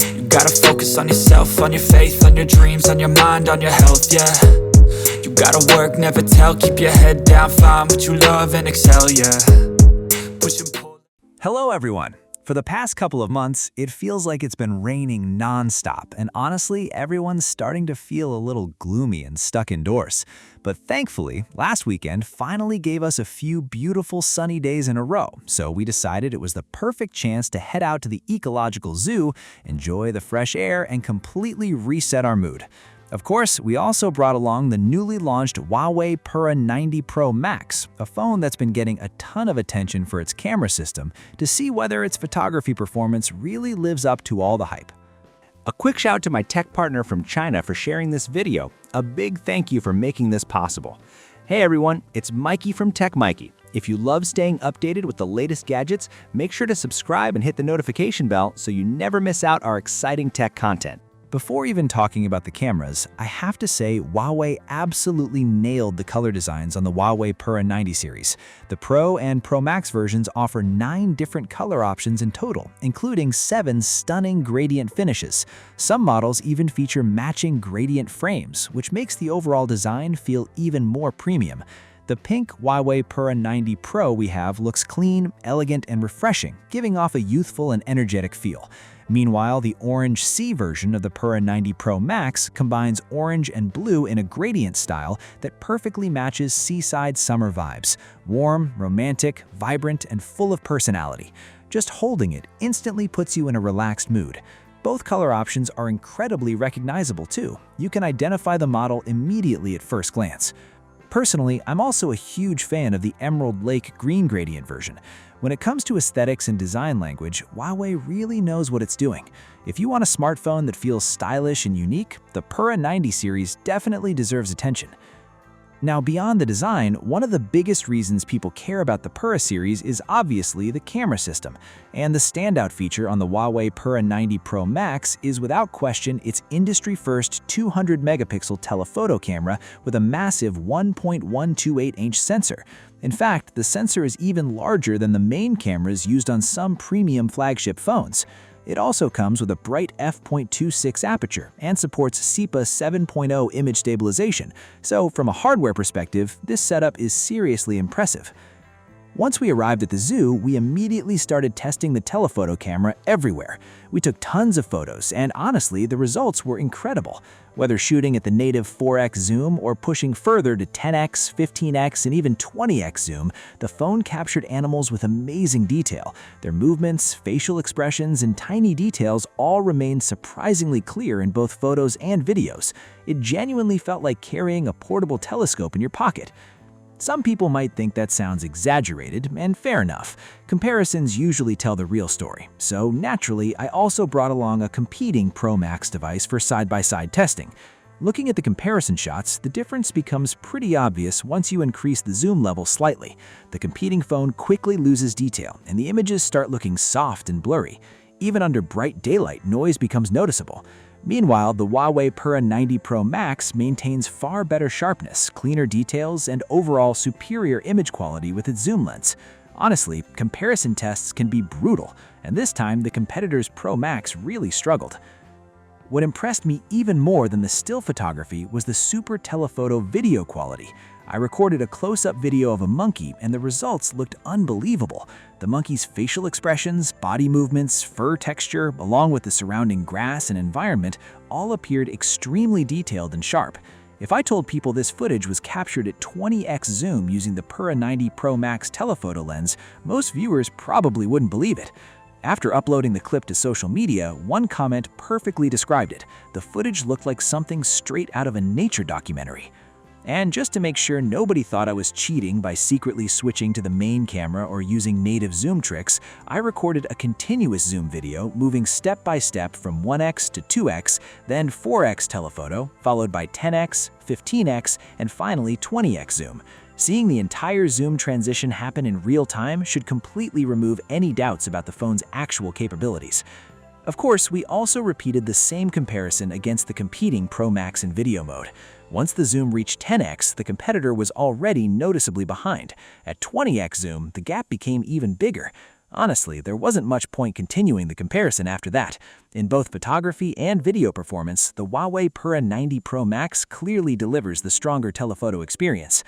You gotta focus on yourself, on your faith, on your dreams, on your mind, on your health, yeah. You gotta work, never tell, keep your head down, find what you love and excel, yeah. Push and pull. Hello everyone! For the past couple of months, it feels like it's been raining non-stop, and honestly, everyone's starting to feel a little gloomy and stuck indoors. But thankfully, last weekend finally gave us a few beautiful sunny days in a row, so we decided it was the perfect chance to head out to the ecological zoo, enjoy the fresh air, and completely reset our mood. Of course, we also brought along the newly launched Huawei Pura 90 Pro Max, a phone that's been getting a ton of attention for its camera system, to see whether its photography performance really lives up to all the hype. A quick shout out to my tech partner from China for sharing this video. A big thank you for making this possible. Hey everyone, it's Maiky from techmaiky. If you love staying updated with the latest gadgets, make sure to subscribe and hit the notification bell so you never miss out our exciting tech content. Before even talking about the cameras, I have to say Huawei absolutely nailed the color designs on the Huawei Pura 90 series. The Pro and Pro Max versions offer 9 different color options in total, including 7 stunning gradient finishes. Some models even feature matching gradient frames, which makes the overall design feel even more premium. The pink Huawei Pura 90 Pro we have looks clean, elegant, and refreshing, giving off a youthful and energetic feel. Meanwhile, the orange C version of the Pura 90 Pro Max combines orange and blue in a gradient style that perfectly matches seaside summer vibes. Warm, romantic, vibrant, and full of personality. Just holding it instantly puts you in a relaxed mood. Both color options are incredibly recognizable too. You can identify the model immediately at first glance. Personally, I'm also a huge fan of the Emerald Lake green gradient version. When it comes to aesthetics and design language, Huawei really knows what it's doing. If you want a smartphone that feels stylish and unique, the Pura 90 series definitely deserves attention. Now, beyond the design, one of the biggest reasons people care about the Pura series is obviously the camera system. And the standout feature on the Huawei Pura 90 Pro Max is without question its industry-first 200-megapixel telephoto camera with a massive 1.128-inch sensor. In fact, the sensor is even larger than the main cameras used on some premium flagship phones. It also comes with a bright f.26 aperture and supports SEPA 7.0 image stabilization, so from a hardware perspective, this setup is seriously impressive. Once we arrived at the zoo, we immediately started testing the telephoto camera everywhere. We took tons of photos, and honestly, the results were incredible. Whether shooting at the native 4x zoom or pushing further to 10x, 15x, and even 20x zoom, the phone captured animals with amazing detail. Their movements, facial expressions, and tiny details all remained surprisingly clear in both photos and videos. It genuinely felt like carrying a portable telescope in your pocket. Some people might think that sounds exaggerated, and fair enough. Comparisons usually tell the real story, so naturally, I also brought along a competing Pro Max device for side-by-side testing. Looking at the comparison shots, the difference becomes pretty obvious once you increase the zoom level slightly. The competing phone quickly loses detail, and the images start looking soft and blurry. Even under bright daylight, noise becomes noticeable. Meanwhile, the Huawei Pura 90 Pro Max maintains far better sharpness, cleaner details, and overall superior image quality with its zoom lens. Honestly, comparison tests can be brutal, and this time the competitor's Pro Max really struggled. What impressed me even more than the still photography was the super telephoto video quality. I recorded a close-up video of a monkey, and the results looked unbelievable. The monkey's facial expressions, body movements, fur texture, along with the surrounding grass and environment, all appeared extremely detailed and sharp. If I told people this footage was captured at 20x zoom using the Pura 90 Pro Max telephoto lens, most viewers probably wouldn't believe it. After uploading the clip to social media, one comment perfectly described it. The footage looked like something straight out of a nature documentary. And just to make sure nobody thought I was cheating by secretly switching to the main camera or using native zoom tricks, I recorded a continuous zoom video moving step by step from 1x to 2x, then 4x telephoto, followed by 10x, 15x, and finally 20x zoom. Seeing the entire zoom transition happen in real time should completely remove any doubts about the phone's actual capabilities. Of course, we also repeated the same comparison against the competing Pro Max in video mode. Once the zoom reached 10x, the competitor was already noticeably behind. At 20x zoom, the gap became even bigger. Honestly, there wasn't much point continuing the comparison after that. In both photography and video performance, the Huawei Pura 90 Pro Max clearly delivers the stronger telephoto experience.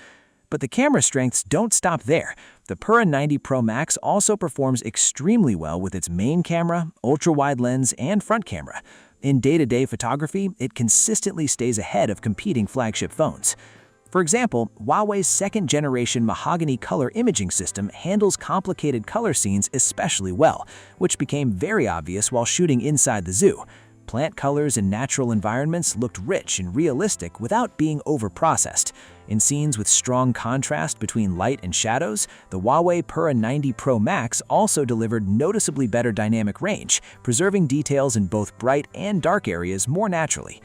But the camera strengths don't stop there. The Pura 90 Pro Max also performs extremely well with its main camera, ultra-wide lens, and front camera. In day-to-day photography, it consistently stays ahead of competing flagship phones. For example, Huawei's second-generation mahogany color imaging system handles complicated color scenes especially well, which became very obvious while shooting inside the zoo. Plant colors in natural environments looked rich and realistic without being over-processed. In scenes with strong contrast between light and shadows, the Huawei Pura 90 Pro Max also delivered noticeably better dynamic range, preserving details in both bright and dark areas more naturally.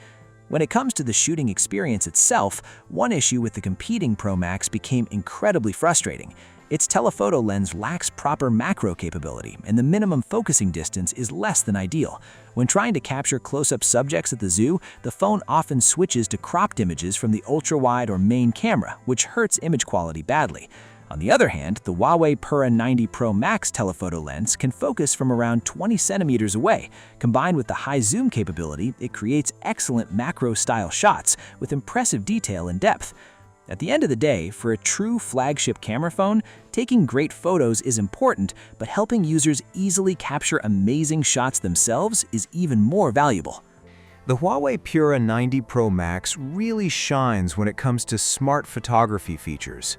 When it comes to the shooting experience itself, one issue with the competing Pro Max became incredibly frustrating. Its telephoto lens lacks proper macro capability, and the minimum focusing distance is less than ideal. When trying to capture close-up subjects at the zoo, the phone often switches to cropped images from the ultra-wide or main camera, which hurts image quality badly. On the other hand, the Huawei Pura 90 Pro Max telephoto lens can focus from around 20 centimeters away. Combined with the high zoom capability, it creates excellent macro-style shots with impressive detail and depth. At the end of the day, for a true flagship camera phone, taking great photos is important, but helping users easily capture amazing shots themselves is even more valuable. The Huawei Pura 90 Pro Max really shines when it comes to smart photography features.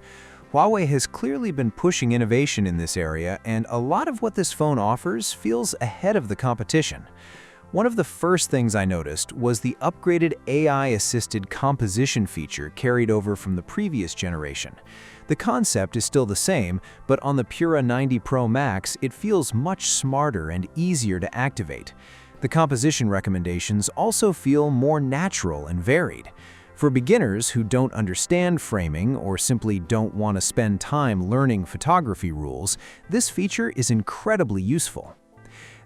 Huawei has clearly been pushing innovation in this area, and a lot of what this phone offers feels ahead of the competition. One of the first things I noticed was the upgraded AI-assisted composition feature carried over from the previous generation. The concept is still the same, but on the Pura 90 Pro Max, it feels much smarter and easier to activate. The composition recommendations also feel more natural and varied. For beginners who don't understand framing or simply don't want to spend time learning photography rules, this feature is incredibly useful.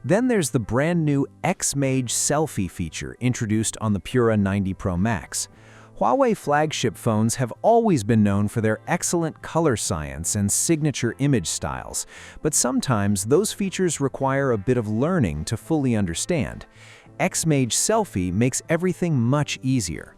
Then there's the brand new X-MAGE selfie feature introduced on the Pura 90 Pro Max. Huawei flagship phones have always been known for their excellent color science and signature image styles, but sometimes those features require a bit of learning to fully understand. X-MAGE selfie makes everything much easier.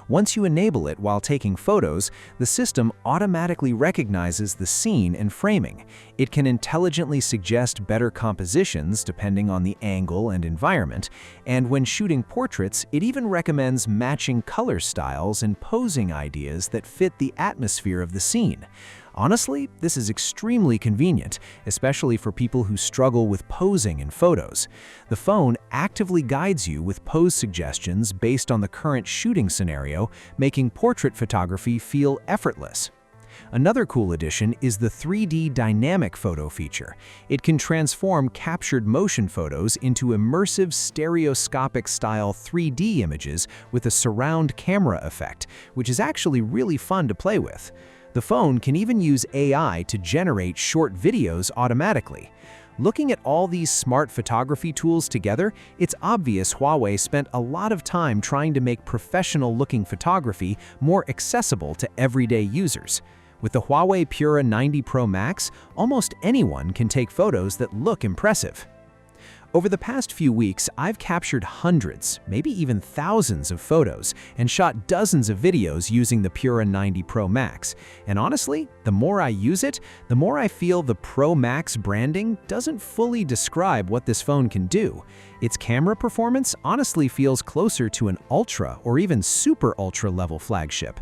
Once you enable it while taking photos, the system automatically recognizes the scene and framing. It can intelligently suggest better compositions depending on the angle and environment, and when shooting portraits, it even recommends matching color styles and posing ideas that fit the atmosphere of the scene. Honestly, this is extremely convenient, especially for people who struggle with posing in photos. The phone actively guides you with pose suggestions based on the current shooting scenario, making portrait photography feel effortless. Another cool addition is the 3D dynamic photo feature. It can transform captured motion photos into immersive stereoscopic-style 3D images with a surround camera effect, which is actually really fun to play with. The phone can even use AI to generate short videos automatically. Looking at all these smart photography tools together, it's obvious Huawei spent a lot of time trying to make professional-looking photography more accessible to everyday users. With the Huawei Pura 90 Pro Max, almost anyone can take photos that look impressive. Over the past few weeks, I've captured hundreds, maybe even thousands of photos and shot dozens of videos using the Pura 90 Pro Max. And honestly, the more I use it, the more I feel the Pro Max branding doesn't fully describe what this phone can do. Its camera performance honestly feels closer to an ultra or even super ultra level flagship.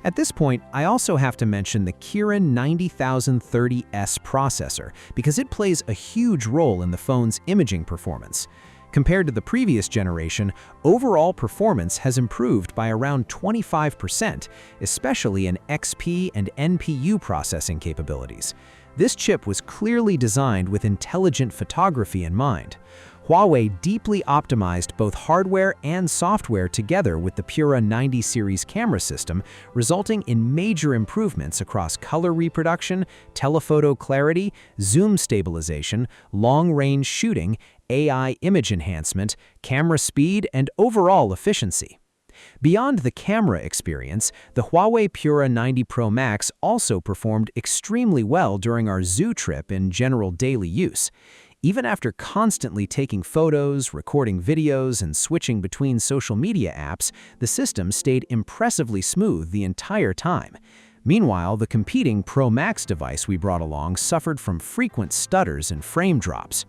At this point, I also have to mention the Kirin 90030S processor because it plays a huge role in the phone's imaging performance. Compared to the previous generation, overall performance has improved by around 25%, especially in XP and NPU processing capabilities. This chip was clearly designed with intelligent photography in mind. Huawei deeply optimized both hardware and software together with the Pura 90 series camera system, resulting in major improvements across color reproduction, telephoto clarity, zoom stabilization, long-range shooting, AI image enhancement, camera speed, and overall efficiency. Beyond the camera experience, the Huawei Pura 90 Pro Max also performed extremely well during our zoo trip in general daily use. Even after constantly taking photos, recording videos, and switching between social media apps, the system stayed impressively smooth the entire time. Meanwhile, the competing Pro Max device we brought along suffered from frequent stutters and frame drops.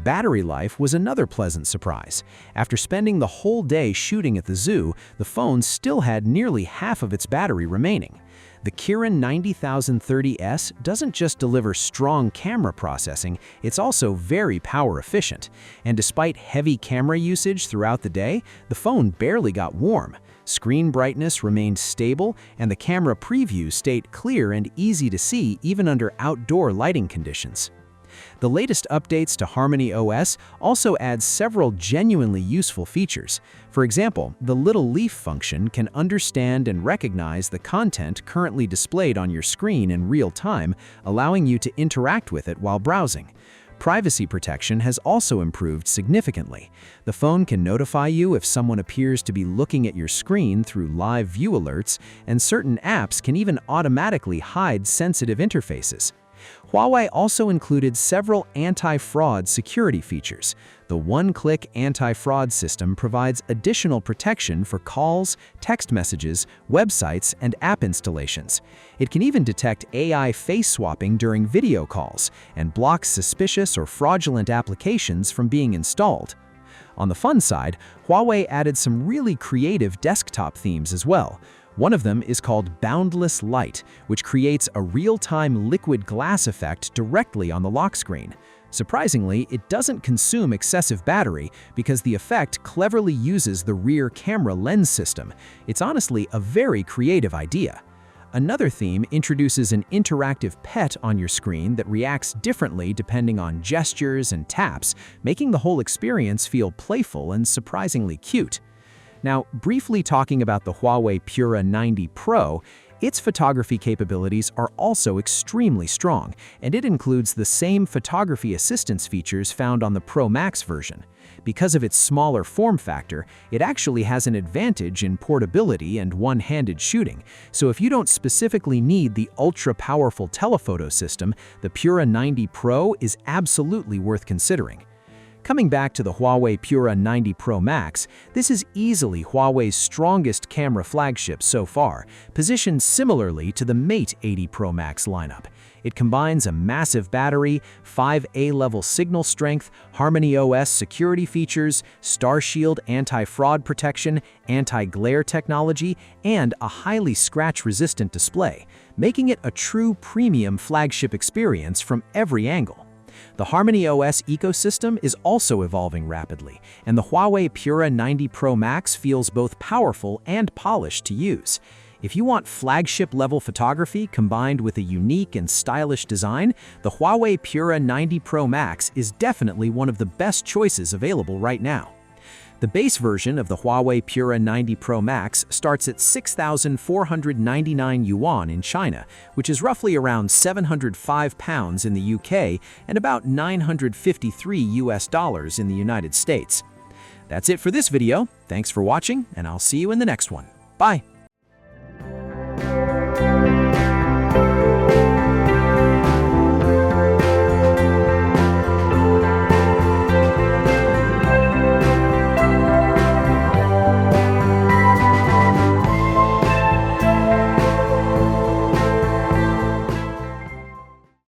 Battery life was another pleasant surprise. After spending the whole day shooting at the zoo, the phone still had nearly half of its battery remaining. The Kirin 90030S doesn't just deliver strong camera processing, it's also very power efficient. And despite heavy camera usage throughout the day, the phone barely got warm. Screen brightness remained stable, and the camera preview stayed clear and easy to see even under outdoor lighting conditions. The latest updates to Harmony OS also add several genuinely useful features. For example, the little leaf function can understand and recognize the content currently displayed on your screen in real time, allowing you to interact with it while browsing. Privacy protection has also improved significantly. The phone can notify you if someone appears to be looking at your screen through live view alerts, and certain apps can even automatically hide sensitive interfaces. Huawei also included several anti-fraud security features. The one-click anti-fraud system provides additional protection for calls, text messages, websites, and app installations. It can even detect AI face swapping during video calls and blocks suspicious or fraudulent applications from being installed. On the fun side, Huawei added some really creative desktop themes as well. One of them is called Boundless Light, which creates a real-time liquid glass effect directly on the lock screen. Surprisingly, it doesn't consume excessive battery because the effect cleverly uses the rear camera lens system. It's honestly a very creative idea. Another theme introduces an interactive pet on your screen that reacts differently depending on gestures and taps, making the whole experience feel playful and surprisingly cute. Now, briefly talking about the Huawei Pura 90 Pro, its photography capabilities are also extremely strong, and it includes the same photography assistance features found on the Pro Max version. Because of its smaller form factor, it actually has an advantage in portability and one-handed shooting, so if you don't specifically need the ultra-powerful telephoto system, the Pura 90 Pro is absolutely worth considering. Coming back to the Huawei Pura 90 Pro Max, this is easily Huawei's strongest camera flagship so far, positioned similarly to the Mate 80 Pro Max lineup. It combines a massive battery, 5 A-level signal strength, Harmony OS security features, StarShield anti-fraud protection, anti-glare technology, and a highly scratch-resistant display, making it a true premium flagship experience from every angle. The Harmony OS ecosystem is also evolving rapidly, and the Huawei Pura 90 Pro Max feels both powerful and polished to use. If you want flagship-level photography combined with a unique and stylish design, the Huawei Pura 90 Pro Max is definitely one of the best choices available right now. The base version of the Huawei Pura 90 Pro Max starts at 6,499 yuan in China, which is roughly around 705 pounds in the UK and about $953 in the United States. That's it for this video. Thanks for watching, and I'll see you in the next one. Bye!